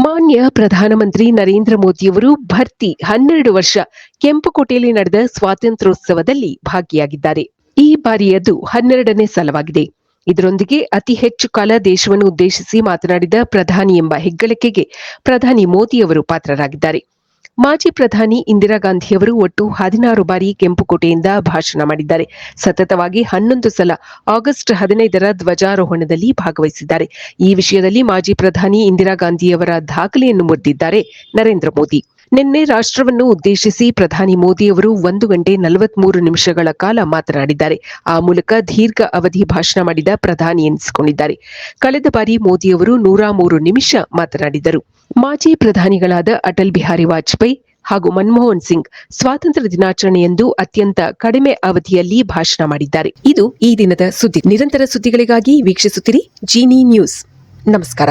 ಮಾನ್ಯ ಪ್ರಧಾನಮಂತ್ರಿ ನರೇಂದ್ರ ಮೋದಿಯವರು ಭರ್ತಿ 12 ವರ್ಷ ಕೆಂಪುಕೋಟೆಯಲ್ಲಿ ನಡೆದ ಸ್ವಾತಂತ್ರ್ಯೋತ್ಸವದಲ್ಲಿ ಭಾಗಿಯಾಗಿದ್ದಾರೆ. ಈ ಬಾರಿಯದು 12ನೇ ಸಲವಾಗಿದೆ. ಇದರೊಂದಿಗೆ ಅತಿ ಹೆಚ್ಚು ಕಾಲ ದೇಶವನ್ನು ಉದ್ದೇಶಿಸಿ ಮಾತನಾಡಿದ ಪ್ರಧಾನಿ ಎಂಬ ಹೆಗ್ಗಳಿಕೆಗೆ ಪ್ರಧಾನಿ ಮೋದಿಯವರು ಪಾತ್ರರಾಗಿದ್ದಾರೆ. ಮಾಜಿ ಪ್ರಧಾನಿ ಇಂದಿರಾ ಗಾಂಧಿಯವರು ಒಟ್ಟು 16 ಬಾರಿ ಕೆಂಪುಕೋಟೆಯಿಂದ ಭಾಷಣ ಮಾಡಿದ್ದಾರೆ. ಸತತವಾಗಿ 11 ಸಲ ಆಗಸ್ಟ್ 15ರ ಧ್ವಜಾರೋಹಣದಲ್ಲಿ ಭಾಗವಹಿಸಿದ್ದಾರೆ. ಈ ವಿಷಯದಲ್ಲಿ ಮಾಜಿ ಪ್ರಧಾನಿ ಇಂದಿರಾ ಗಾಂಧಿಯವರ ದಾಖಲೆಯನ್ನು ಮುರಿದಿದ್ದಾರೆ ನರೇಂದ್ರ ಮೋದಿ. ನಿನ್ನೆ ರಾಷ್ಟ್ರವನ್ನು ಉದ್ದೇಶಿಸಿ ಪ್ರಧಾನಿ ಮೋದಿಯವರು 1 ಗಂಟೆ 43 ನಿಮಿಷಗಳ ಕಾಲ ಮಾತನಾಡಿದ್ದಾರೆ. ಆ ಮೂಲಕ ದೀರ್ಘ ಅವಧಿ ಭಾಷಣ ಮಾಡಿದ ಪ್ರಧಾನಿ ಎನಿಸಿಕೊಂಡಿದ್ದಾರೆ. ಕಳೆದ ಬಾರಿ ಮೋದಿಯವರು 103 ನಿಮಿಷ ಮಾತನಾಡಿದರು. ಮಾಜಿ ಪ್ರಧಾನಿಗಳಾದ ಅಟಲ್ ಬಿಹಾರಿ ವಾಜಪೇಯಿ ಹಾಗೂ ಮನಮೋಹನ್ ಸಿಂಗ್ ಸ್ವಾತಂತ್ರ್ಯ ದಿನಾಚರಣೆಯಂದು ಅತ್ಯಂತ ಕಡಿಮೆ ಅವಧಿಯಲ್ಲಿ ಭಾಷಣ ಮಾಡಿದ್ದಾರೆ. ಇದು ಈ ದಿನದ ಸುದ್ದಿ. ನಿರಂತರ ಸುದ್ದಿಗಳಿಗಾಗಿ ವೀಕ್ಷಿಸುತ್ತಿರಿ ಜೀನಿ ನ್ಯೂಸ್. ನಮಸ್ಕಾರ.